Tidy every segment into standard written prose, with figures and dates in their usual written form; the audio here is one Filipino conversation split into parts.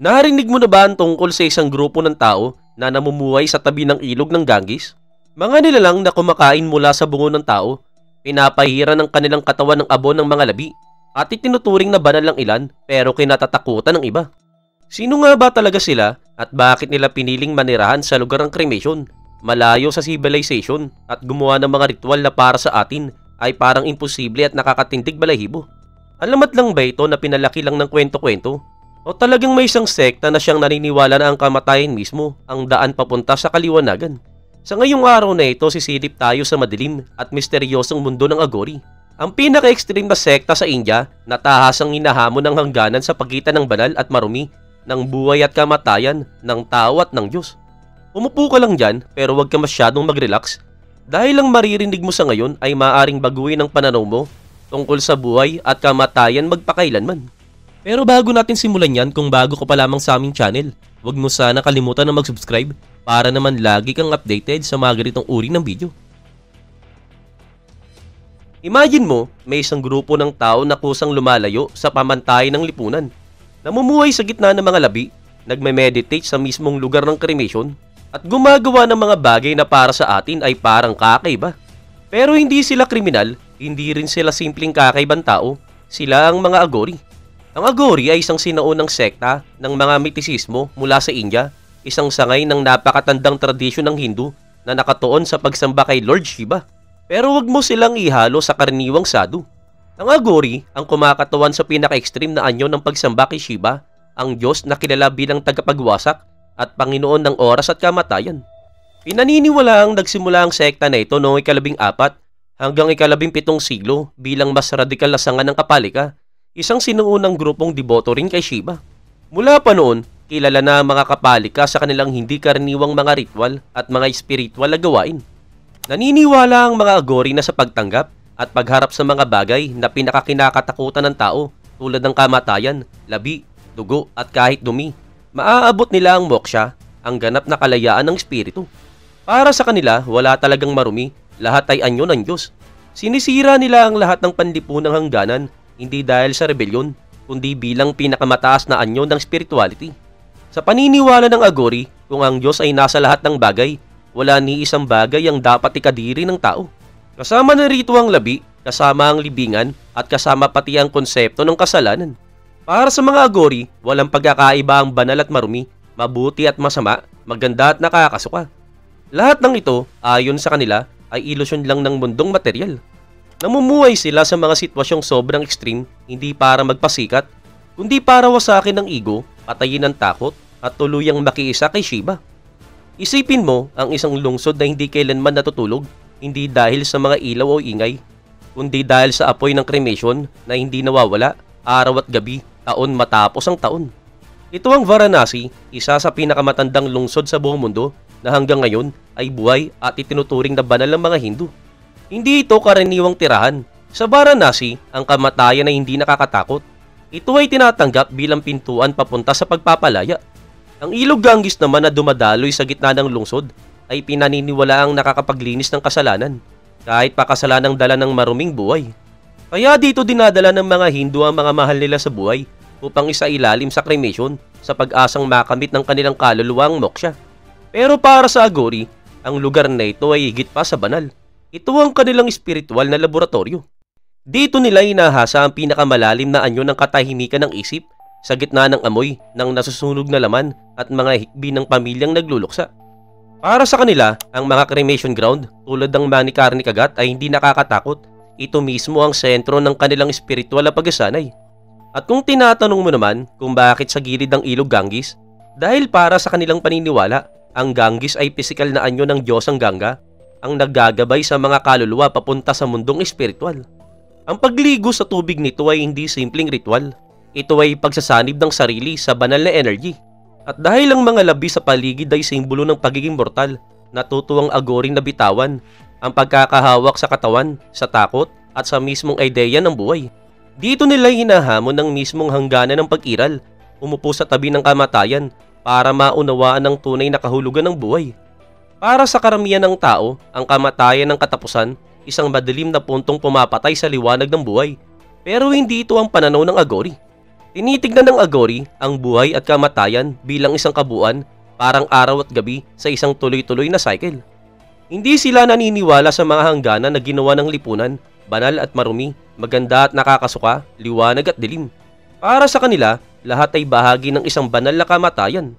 Narinig mo na ba ang tungkol sa isang grupo ng tao na namumuhay sa tabi ng ilog ng Ganges? Mga nilalang na kumakain mula sa bungo ng tao, pinapahiran ng kanilang katawan ng abo ng mga labi, at itinuturing na banal ng ilan pero kinatatakutan ng iba. Sino nga ba talaga sila at bakit nila piniling manirahan sa lugar ng cremation, malayo sa civilization at gumawa ng mga ritual na para sa atin ay parang imposible at nakakatindig balahibo? Alamat lang ba ito na pinalaki lang ng kwento-kwento? O talagang may isang sekta na siyang naniniwala na ang kamatayan mismo ang daan papunta sa kaliwanagan? Sa ngayong araw na ito, sisilip tayo sa madilim at misteryosong mundo ng Aghori. Ang pinaka-extreme na sekta sa India na tahasang hinahamon ng hangganan sa pagitan ng banal at marumi, ng buhay at kamatayan, ng tao at ng Diyos. Umupo ka lang dyan pero huwag ka masyadong mag-relax dahil ang maririnig mo sa ngayon ay maaaring baguhin ang pananaw mo tungkol sa buhay at kamatayan magpakailanman. Pero bago natin simulan yan, kung bago ka pa lamang sa aming channel, huwag mo sana kalimutan na mag-subscribe para naman lagi kang updated sa mga ganitong uri ng video. Imagine mo, may isang grupo ng tao na kusang lumalayo sa pamantayan ng lipunan. Namumuhay sa gitna ng mga labi, nagme-meditate sa mismong lugar ng cremation, at gumagawa ng mga bagay na para sa atin ay parang kakaiba. Pero hindi sila kriminal, hindi rin sila simpleng kakaibang tao, sila ang mga Aghori. Ang Aghori ay isang sinaunang sekta ng mga mitisismo mula sa India, isang sangay ng napakatandang tradisyon ng Hindu na nakatuon sa pagsamba kay Lord Shiva. Pero wag mo silang ihalo sa karaniwang sadhu. Ang Aghori ang kumakatawan sa pinaka-extreme na anyo ng pagsamba kay Shiva, ang Diyos na kilala bilang tagapagwasak at Panginoon ng oras at kamatayan. Pinaniniwalaang nagsimula ang sekta na ito noong ika-14 hanggang ika-17 siglo bilang mas radikal na sanga ng Kapalika, isang sinuunang grupong deboto rin kay Shiva. Mula pa noon, kilala na ang mga Kapalika sa kanilang hindi karaniwang mga ritual at mga espiritual na gawain. Naniniwala ang mga Aghori na sa pagtanggap at pagharap sa mga bagay na pinakakinakatakutan ng tao tulad ng kamatayan, labi, dugo at kahit dumi, maaabot nila ang moksha, ang ganap na kalayaan ng espiritu. Para sa kanila, wala talagang marumi, lahat ay anyo ng Diyos. Sinisira nila ang lahat ng panlipunang hangganan, hindi dahil sa rebelyon, kundi bilang pinakamataas na anyo ng spirituality. Sa paniniwala ng Aghori, kung ang Diyos ay nasa lahat ng bagay, wala ni isang bagay ang dapat ikadiri ng tao. Kasama na rito ang labi, kasama ang libingan, at kasama pati ang konsepto ng kasalanan. Para sa mga Aghori, walang pagkakaiba ang banal at marumi, mabuti at masama, maganda at nakakasuka. Lahat ng ito, ayon sa kanila, ay ilusyon lang ng mundong material. Namumuhay sila sa mga sitwasyong sobrang extreme, hindi para magpasikat, kundi para wasakin ng ego, patayin ng takot, at tuluyang makiisa kay Shiva. Isipin mo ang isang lungsod na hindi kailanman natutulog, hindi dahil sa mga ilaw o ingay, kundi dahil sa apoy ng cremation na hindi nawawala, araw at gabi, taon matapos ang taon. Ito ang Varanasi, isa sa pinakamatandang lungsod sa buong mundo na hanggang ngayon ay buhay at itinuturing na banal ng mga Hindu. Hindi ito karaniwang tirahan. Sa Varanasi, ang kamatayan ay hindi nakakatakot. Ito ay tinatanggap bilang pintuan papunta sa pagpapalaya. Ang ilog Ganges naman na dumadaloy sa gitna ng lungsod ay pinaniniwalaang nakakapaglinis ng kasalanan, kahit pa kasalanang dala ng maruming buhay. Kaya dito dinadala ng mga Hindu ang mga mahal nila sa buhay upang isailalim sa cremation sa pag-asang makamit ng kanilang kaluluwang moksha. Pero para sa Aghori, ang lugar na ito ay higit pa sa banal. Ito ang kanilang espiritual na laboratorio. Dito nila inahasa ang pinakamalalim na anyo ng katahimikan ng isip sa gitna ng amoy ng nasusunog na laman at mga hikbi ng pamilyang nagluluksa. Para sa kanila, ang mga cremation ground tulad ng Manikarni Kagat ay hindi nakakatakot. Ito mismo ang sentro ng kanilang espiritual na pagsasanay. At kung tinatanong mo naman kung bakit sa gilid ng ilog Ganges, dahil para sa kanilang paniniwala, ang Ganges ay pisikal na anyo ng Diyosang Ganga, ang naggagabay sa mga kaluluwa papunta sa mundong espiritual. Ang pagligo sa tubig nito ay hindi simpleng ritual. Ito ay pagsasanib ng sarili sa banal na energy. At dahil ang mga labi sa paligid ay simbolo ng pagiging mortal, natutuwang Aghori na bitawan ang pagkakahawak sa katawan, sa takot, at sa mismong ideya ng buhay. Dito nila hinahamon ng mismong hangganan ng pag-iral, umupo sa tabi ng kamatayan para maunawaan ang tunay na kahulugan ng buhay. Para sa karamihan ng tao, ang kamatayan ng katapusan, isang madilim na puntong pumapatay sa liwanag ng buhay. Pero hindi ito ang pananaw ng Aghori. Tinitignan ng Agori ang buhay at kamatayan bilang isang kabuuan, parang araw at gabi sa isang tuloy-tuloy na cycle. Hindi sila naniniwala sa mga hangganan na ginawa ng lipunan, banal at marumi, maganda at nakakasuka, liwanag at dilim. Para sa kanila, lahat ay bahagi ng isang banal na kamatayan.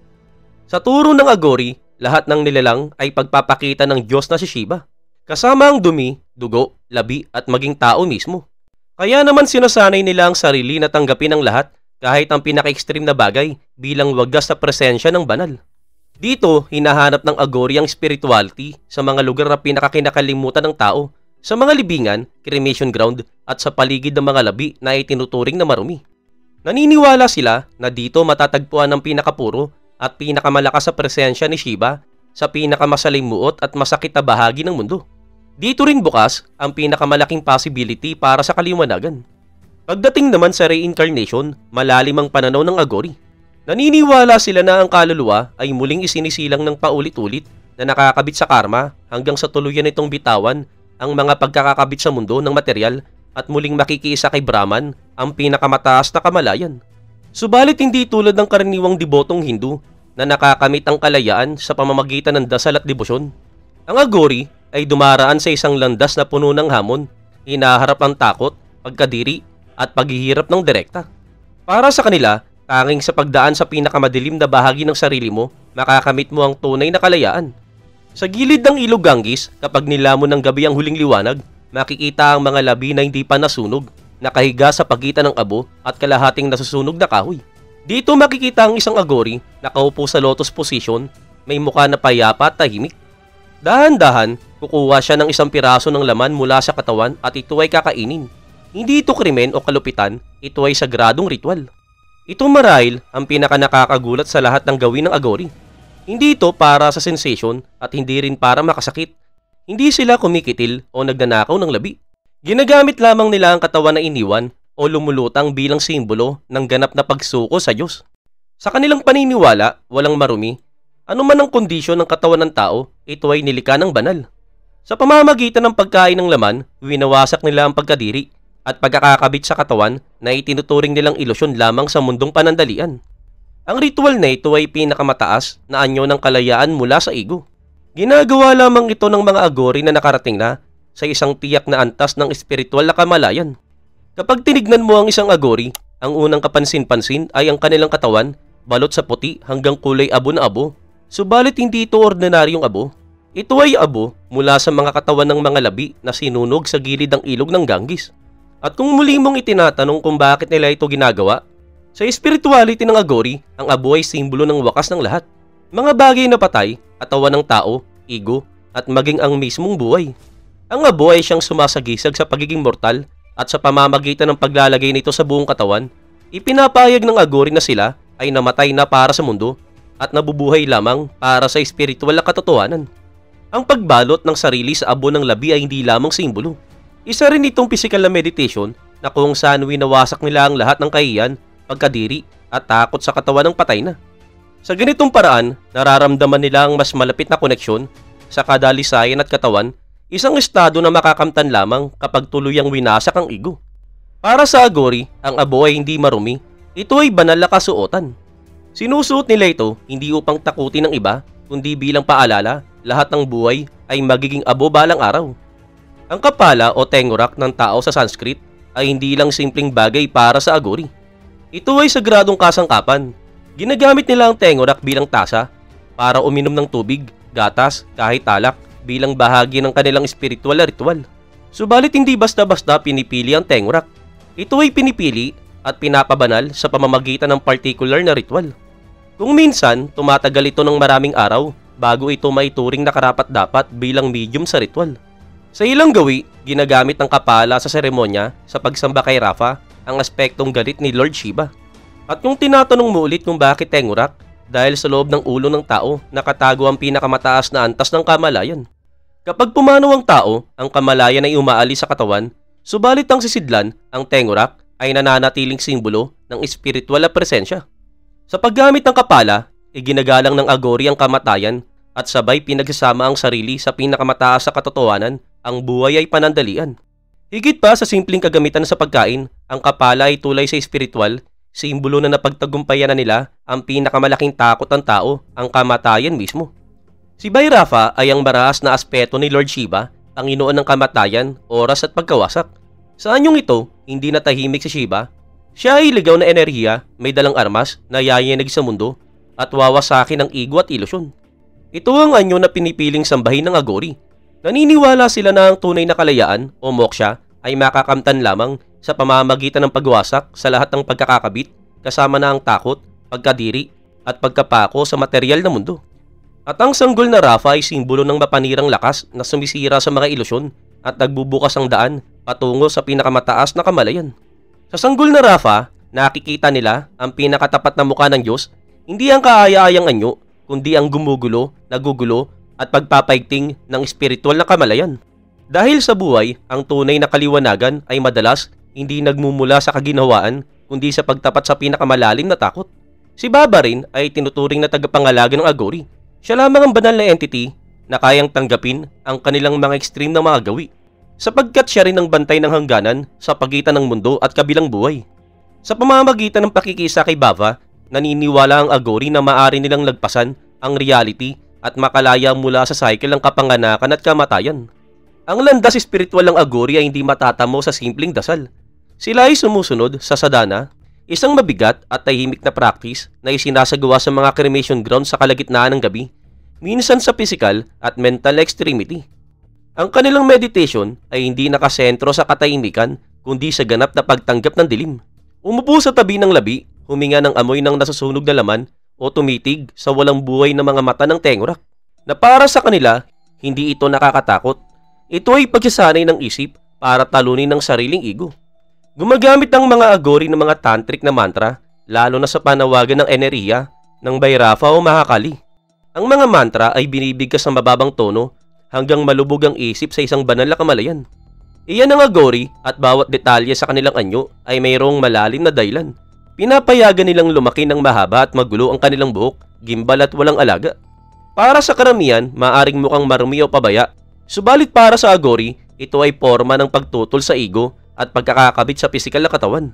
Sa turo ng Agori, lahat ng nilalang ay pagpapakita ng Diyos na si Shiva, kasama ang dumi, dugo, labi at maging tao mismo. Kaya naman sinasanay nila ang sarili na tanggapin ang lahat, kahit ang pinaka-extreme na bagay bilang wagas na presensya ng banal. Dito, hinahanap ng Agori ang spirituality sa mga lugar na pinakakinakalimutan ng tao, sa mga libingan, cremation ground at sa paligid ng mga labi na itinuturing na marumi. Naniniwala sila na dito matatagpuan ang pinakapuro at pinakamalakas sa presensya ni Shiva sa pinakamasalimuot at masakit na bahagi ng mundo. Dito rin bukas ang pinakamalaking possibility para sa kaliwanagan. Pagdating naman sa reincarnation, malalim ang pananaw ng Agori. Naniniwala sila na ang kaluluwa ay muling isinisilang ng paulit-ulit na nakakabit sa karma hanggang sa tuluyan nitong bitawan ang mga pagkakakabit sa mundo ng material at muling makikiisa kay Brahman, ang pinakamataas na kamalayan. Subalit hindi tulad ng karaniwang debotong Hindu na nakakamit ang kalayaan sa pamamagitan ng dasal at debosyon. Ang Agori ay dumaraan sa isang landas na puno ng hamon, hinaharap ang takot, pagkadiri, at paghihirap ng direkta. Para sa kanila, tanging sa pagdaan sa pinakamadilim na bahagi ng sarili mo, makakamit mo ang tunay na kalayaan. Sa gilid ng ilog Ganges, kapag nilamon ng gabi ang huling liwanag, makikita ang mga labi na hindi pa nasunog, nakahiga sa pagitan ng abo at kalahating nasusunog na kahoy. Dito makikita ang isang Agori, nakaupo sa lotus position, may mukha na payapa at tahimik. Dahan-dahan, kukuha siya ng isang piraso ng laman mula sa katawan at ito ay kakainin. Hindi ito krimen o kalupitan, ito ay sagradong ritual. Ito marahil ang pinakanakakagulat sa lahat ng gawin ng Agori. Hindi ito para sa sensation at hindi rin para makasakit. Hindi sila kumikitil o nagnanakaw ng labi. Ginagamit lamang nila ang katawan na iniwan o lumulutang bilang simbolo ng ganap na pagsuko sa Diyos. Sa kanilang paniniwala, walang marumi. Ano man ang kondisyon ng katawan ng tao, ito ay nilikha ng banal. Sa pamamagitan ng pagkain ng laman, winawasak nila ang pagkadiri at pagkakakabit sa katawan na itinuturing nilang ilusyon lamang sa mundong panandalian. Ang ritual na ito ay pinakamataas na anyo ng kalayaan mula sa ego. Ginagawa lamang ito ng mga Agori na nakarating na sa isang tiyak na antas ng espiritual na kamalayan. Kapag tinignan mo ang isang Agori, ang unang kapansin-pansin ay ang kanilang katawan, balot sa puti hanggang kulay abo na abo. Subalit hindi ito ordinaryong abo. Ito ay abo mula sa mga katawan ng mga labi na sinunog sa gilid ng ilog ng Ganges. At kung muli mong itinatanong kung bakit nila ito ginagawa, sa spirituality ng Agori, ang abo ay simbolo ng wakas ng lahat. Mga bagay na patay, katawan ng tao, ego, at maging ang mismong buhay. Ang abo ay siyang sumasagisag sa pagiging mortal at sa pamamagitan ng paglalagay nito sa buong katawan, ipinapayag ng Agori na sila ay namatay na para sa mundo at nabubuhay lamang para sa espiritual na katotohanan. Ang pagbalot ng sarili sa abo ng labi ay hindi lamang simbolo. Isa rin itong physical na meditation na kung saan winawasak nila ang lahat ng kahiyan, pagkadiri at takot sa katawan ng patay na. Sa ganitong paraan, nararamdaman nila ang mas malapit na koneksyon sa kadalisayan at katawan, isang estado na makakamtan lamang kapag tuluyang winasak ang ego. Para sa Agori, ang abo ay hindi marumi, ito ay banal na kasuotan. Sinusuot nila ito hindi upang takutin ng iba, kundi bilang paalala, lahat ng buhay ay magiging abo balang araw. Ang kapala o tengorak ng tao sa Sanskrit ay hindi lang simpleng bagay para sa Agori. Ito ay sagradong kasangkapan. Ginagamit nila ang tengorak bilang tasa para uminom ng tubig, gatas, kahit talak bilang bahagi ng kanilang spiritual na ritual. Subalit hindi basta-basta pinipili ang tengorak. Ito ay pinipili at pinapabanal sa pamamagitan ng particular na ritual. Kung minsan, tumatagal ito ng maraming araw bago ito maituring na karapat-dapat bilang medium sa ritual. Sa ilang gawi, ginagamit ng kapala sa seremonya sa pagsamba kay Rafa ang aspektong galit ni Lord Shiva. At kung tinatanong mo ulit kung bakit tengorak, dahil sa loob ng ulo ng tao nakatago ang pinakamataas na antas ng kamalayan. Kapag pumanaw ang tao, ang kamalayan ay umaalis sa katawan, subalit ang sisidlan, ang tengorak, ay nananatiling simbolo ng espiritual na presensya. Sa paggamit ng kapala, iginagalang ng Agori ang kamatayan at sabay pinagsasama ang sarili sa pinakamataas sa katotohanan, ang buhay ay panandalian. Higit pa sa simpleng kagamitan sa pagkain, ang kapala ay tulay sa espiritual, simbolo na napagtagumpayan na nila ang pinakamalaking takot ng tao, ang kamatayan mismo. Si Vairava ay ang maraas na aspeto ni Lord Shiva, Panginoon ng kamatayan, oras at pagkawasak. Sa anyong ito, hindi natahimik si Shiva. Siya ay ligaw na enerhiya, may dalang armas na yayanig sa mundo at wawasakin ng ego at ilusyon. Ito ang anyo na pinipiling sambahin ng Aghori. Naniniwala sila na ang tunay na kalayaan o moksha ay makakamtan lamang sa pamamagitan ng pagwasak sa lahat ng pagkakakabit kasama na ang takot, pagkadiri at pagkapako sa materyal na mundo. At ang sanggol na Rapha ay simbolo ng mapanirang lakas na sumisira sa mga ilusyon at nagbubukas ang daan patungo sa pinakamataas na kamalayan. Sa sanggol na Rapha, nakikita nila ang pinakatapat na mukha ng Diyos, hindi ang kaaya-ayang anyo, kundi ang gumugulo, nagugulo at pagpapaigting ng espiritual na kamalayan. Dahil sa buhay, ang tunay na kaliwanagan ay madalas hindi nagmumula sa kaginhawaan, kundi sa pagtapat sa pinakamalalim na takot. Si Baba rin ay tinuturing na tagapangalaga ng Aghori. Siya lamang ang banal na entity na kayang tanggapin ang kanilang mga extreme na mga gawi, sapagkat siya rin ang bantay ng hangganan sa pagitan ng mundo at kabilang buhay. Sa pamamagitan ng pakikisa kay Baba, naniniwala ang Aghori na maaari nilang lagpasan ang reality at makalaya mula sa cycle ng kapanganakan at kamatayan. Ang landas espiritual ng Aghori ay hindi matatamo sa simpleng dasal. Sila ay sumusunod sa sadhana, isang mabigat at tahimik na practice na isinasagawa sa mga cremation ground sa kalagitnaan ng gabi, minsan sa physical at mental extremity. Ang kanilang meditation ay hindi nakasentro sa katahimikan, kundi sa ganap na pagtanggap ng dilim. Umupo sa tabi ng labi, huminga ng amoy ng nasusunog na laman o tumitig sa walang buhay na mga mata ng tengurak, na para sa kanila, hindi ito nakakatakot. Ito ay pagsasanay ng isip para talunin ng sariling ego. Gumagamit ang mga Aghori ng mga tantric na mantra, lalo na sa panawagan ng enerhiya ng Vairava o Mahakali. Ang mga mantra ay binibigkas sa mababang tono hanggang malubog ang isip sa isang banal na kamalayan. Iyan ang Aghori at bawat detalye sa kanilang anyo ay mayroong malalim na dahilan. Pinapayagan nilang lumaki ng mahaba at magulo ang kanilang buhok, gimbal at walang alaga. Para sa karamihan, maaring mukhang marumi o pabaya. Subalit para sa Aghori, ito ay forma ng pagtutol sa ego at pagkakakabit sa pisikal na katawan.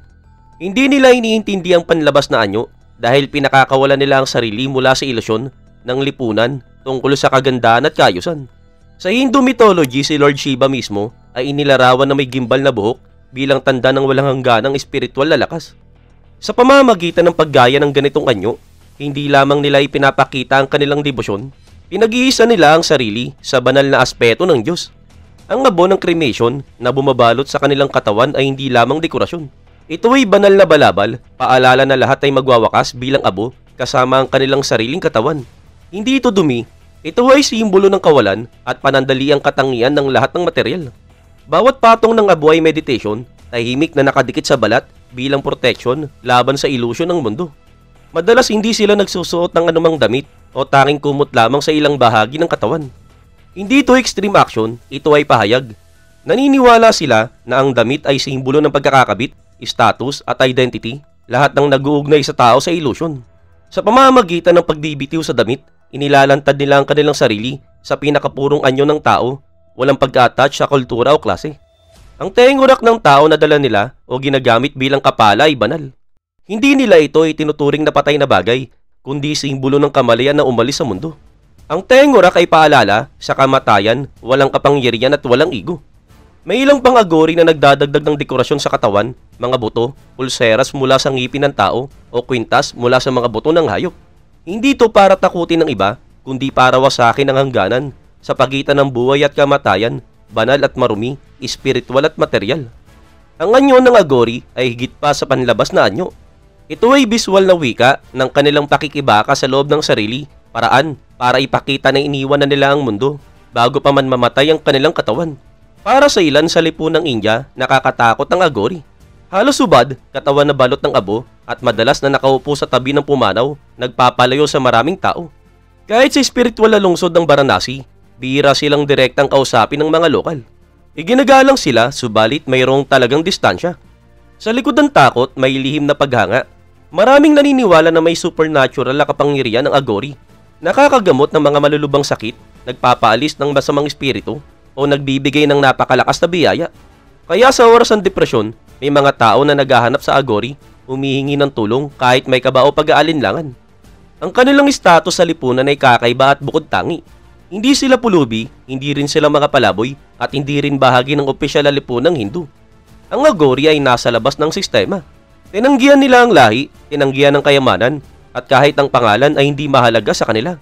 Hindi nila iniintindi ang panlabas na anyo dahil pinakakawalan nila ang sarili mula sa ilusyon ng lipunan tungkol sa kagandahan at kaayusan. Sa Hindu mythology, si Lord Shiva mismo ay inilarawan na may gimbal na buhok bilang tanda ng walang hangganang espiritual na lakas. Sa pamamagitan ng paggaya ng ganitong anyo, hindi lamang nila ipinapakita ang kanilang debosyon, pinag-iisa nila ang sarili sa banal na aspeto ng Diyos. Ang abo ng cremation na bumabalot sa kanilang katawan ay hindi lamang dekorasyon. Ito ay banal na balabal, paalala na lahat ay magwawakas bilang abo kasama ang kanilang sariling katawan. Hindi ito dumi, ito ay simbolo ng kawalan at panandaliang katangian ng lahat ng materyal. Bawat patong ng abo ay meditation, tahimik na nakadikit sa balat bilang protection laban sa illusion ng mundo. Madalas hindi sila nagsusuot ng anumang damit o tanging kumot lamang sa ilang bahagi ng katawan. Hindi ito extreme action, ito ay pahayag. Naniniwala sila na ang damit ay simbolo ng pagkakakabit, status at identity, lahat ng nag-uugnay sa tao sa illusion. Sa pamamagitan ng pagdibitiw sa damit, inilalantad nila ang kanilang sarili sa pinakapurong anyo ng tao, walang pag-attach sa kultura o klase. Ang tengurak ng tao na dala nila o ginagamit bilang kapala ay banal. Hindi nila ito itinuturing na patay na bagay, kundi simbolo ng kamalayan na umalis sa mundo. Ang tengurak ay paalala sa kamatayan, walang kapangyarihan at walang ego. May ilang pang Aghori na nagdadagdag ng dekorasyon sa katawan, mga buto, pulseras mula sa ngipin ng tao o kwintas mula sa mga buto ng hayop. Hindi ito para takutin ng iba, kundi para wasakin ang hangganan sa pagitan ng buhay at kamatayan, banal at marumi, espiritual at material. Ang anyo ng Aghori ay higit pa sa panlabas na anyo. Ito ay visual na wika ng kanilang pakikibaka sa loob ng sarili, paraan para ipakita na iniwan na nila ang mundo bago pa man mamatay ang kanilang katawan. Para sa ilan sa lipunang India, nakakatakot ang Aghori. Halos subad, katawan na balot ng abo at madalas na nakaupo sa tabi ng pumanaw, nagpapalayo sa maraming tao. Kahit sa espiritual na lungsod ng Varanasi, bihira silang direktang kausapin ng mga lokal. Iginagalang sila, subalit mayroong talagang distansya. Sa likod ng takot, may lihim na paghanga. Maraming naniniwala na may supernatural na kapangyarihan ng Aghori. Nakakagamot ng mga malulubang sakit, nagpapaalis ng masamang espiritu, o nagbibigay ng napakalakas na biyaya. Kaya sa oras ng depresyon, may mga tao na naghahanap sa Aghori humihingi ng tulong kahit may kaba o pag-aalinlangan. Ang kanilang status sa lipunan ay kakaiba at bukod tangi. Hindi sila pulubi, hindi rin sila mga palaboy, at hindi rin bahagi ng opisyal na lipunang Hindu. Ang Aghori ay nasa labas ng sistema. Tinanggihan nila ang lahi, tinanggihan ang kayamanan, at kahit ang pangalan ay hindi mahalaga sa kanila.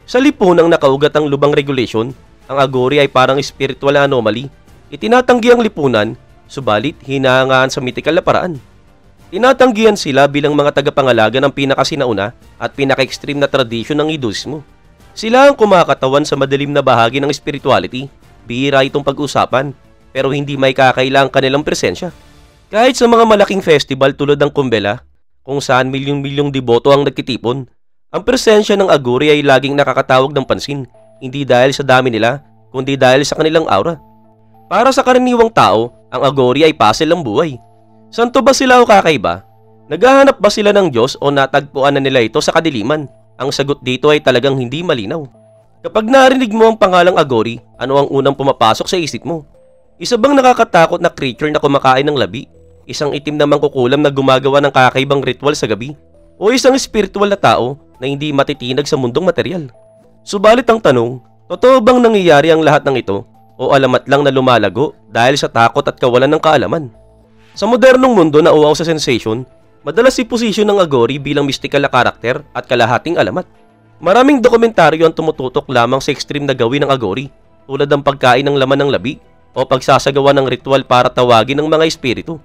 Sa lipunang nakaugat ang lubang regulation, ang Aghori ay parang spiritual na anomaly. Itinatanggi ang lipunan, subalit hinahangaan sa mythical na paraan. Tinatanggihan sila bilang mga tagapangalaga ng pinakasinauna at pinaka-extreme na tradisyon ng Hinduismo. Sila ang kumakatawan sa madilim na bahagi ng spirituality. Bihira itong pag-usapan, pero hindi may kakailang kanilang presensya. Kahit sa mga malaking festival tulad ng Kumbela, kung saan milyong-milyong deboto ang nagtitipon, ang presensya ng Aghori ay laging nakakatawag ng pansin, hindi dahil sa dami nila, kundi dahil sa kanilang aura. Para sa karaniwang tao, ang Aghori ay puzzle ng buhay. Santo ba sila o kakaiba? Naghahanap ba sila ng Diyos o natagpuan na nila ito sa kadiliman? Ang sagot dito ay talagang hindi malinaw. Kapag narinig mo ang pangalang Aghori, ano ang unang pumapasok sa isip mo? Isa bang nakakatakot na creature na kumakain ng labi? Isang itim na mangkukulam na gumagawa ng kakaibang ritual sa gabi? O isang spiritual na tao na hindi matitinag sa mundong material? Subalit ang tanong, totoo bang nangyayari ang lahat ng ito o alamat lang na lumalago dahil sa takot at kawalan ng kaalaman? Sa modernong mundo na uwaw sa sensation, madalas iposisyon ng Aghori bilang mystical na karakter at kalahating alamat. Maraming dokumentaryo ang tumututok lamang sa extreme na gawin ng Aghori, tulad ng pagkain ng laman ng labi o pagsasagawa ng ritual para tawagin ng mga espiritu.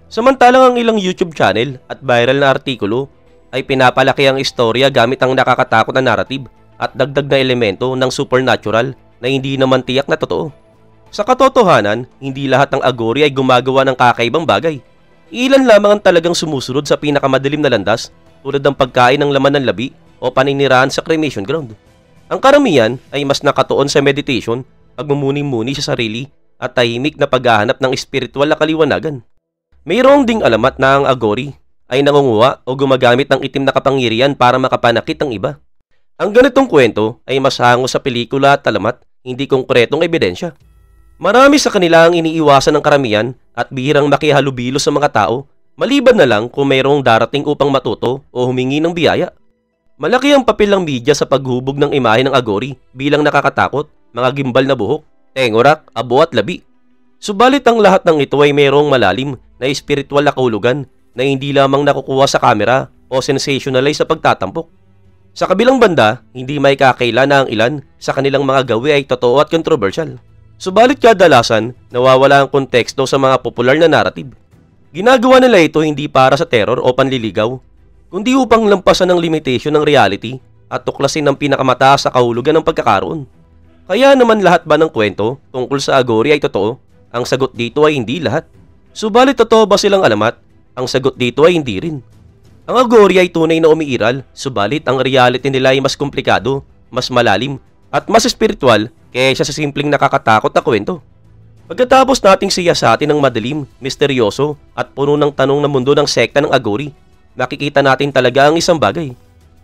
Samantalang ang ilang YouTube channel at viral na artikulo ay pinapalaki ang istorya gamit ang nakakatakot na narrative at dagdag na elemento ng supernatural na hindi naman tiyak na totoo. Sa katotohanan, hindi lahat ng Aghori ay gumagawa ng kakaibang bagay. Ilan lamang ang talagang sumusunod sa pinakamadilim na landas tulad ng pagkain ng laman ng labi o paninirahan sa cremation ground. Ang karamihan ay mas nakatuon sa meditation, pagmumuni-muni sa sarili at tahimik na paghahanap ng espiritual na kaliwanagan. Mayroong ding alamat na ang Aghori ay nangunguha o gumagamit ng itim na kapangyarihan para makapanakit ang iba. Ang ganitong kwento ay mas hango sa pelikula at alamat, hindi konkretong ebidensya. Marami sa kanila ang iniiwasan ng karamihan at bihirang makihalubilo sa mga tao, maliban na lang kung mayroong darating upang matuto o humingi ng biyaya. Malaki ang papel ng media sa paghubog ng imahe ng Aghori bilang nakakatakot, mga gimbal na buhok, tengorak, abo at labi. Subalit ang lahat ng ito ay mayroong malalim na espiritual na kahulugan na hindi lamang nakukuha sa kamera o sensationalize sa pagtatampok. Sa kabilang banda, hindi may kakaila na ang ilan sa kanilang mga gawi ay totoo at controversial. Subalit kadalasan, nawawala ang konteksto sa mga popular na narrative. Ginagawa nila ito hindi para sa terror o panliligaw, kundi upang lampasan ang limitation ng reality at tuklasin ang pinakamataas sa kahulugan ng pagkakaroon. Kaya naman lahat ba ng kwento tungkol sa Aghori ay totoo? Ang sagot dito ay hindi lahat. Subalit totoo ba silang alamat? Ang sagot dito ay hindi rin. Ang Aghori ay tunay na umiiral, subalit ang reality nila ay mas komplikado, mas malalim, at mas espiritual kaysa sa simpleng nakakatakot na kwento. Pagkatapos nating siyasatin ng madilim, misteryoso at puno ng tanong na mundo ng sekta ng Aghori, makikita natin talaga ang isang bagay.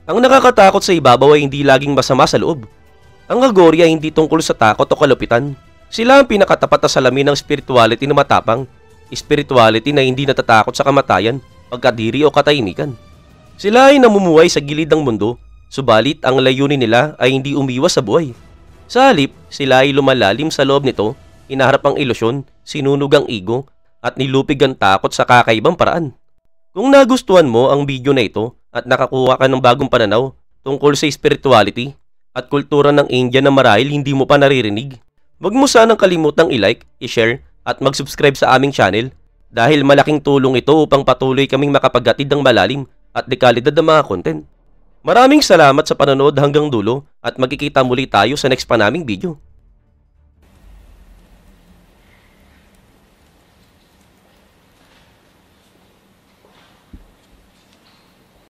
Ang nakakatakot sa ibabaw ay hindi laging masama sa loob. Ang Aghori ay hindi tungkol sa takot o kalupitan. Sila ang pinakatapat na salamin ng spirituality na matapang, spirituality na hindi natatakot sa kamatayan, pagkadiri o katahimikan. Sila ay namumuhay sa gilid ng mundo, subalit ang layunin nila ay hindi umiwas sa buhay. Sa halip, sila ay lumalalim sa loob nito, hinaharap ang ilusyon, sinunog ang ego, at nilupig ang takot sa kakaibang paraan. Kung nagustuhan mo ang video na ito at nakakuha ka ng bagong pananaw tungkol sa spirituality at kultura ng India na marahil hindi mo pa naririnig, huwag mo sanang kalimutang i-like, i-share at mag-subscribe sa aming channel dahil malaking tulong ito upang patuloy kaming makapaghatid ng malalim at dekalidad ng mga content. Maraming salamat sa panonood hanggang dulo at magkikita muli tayo sa next pa naming video.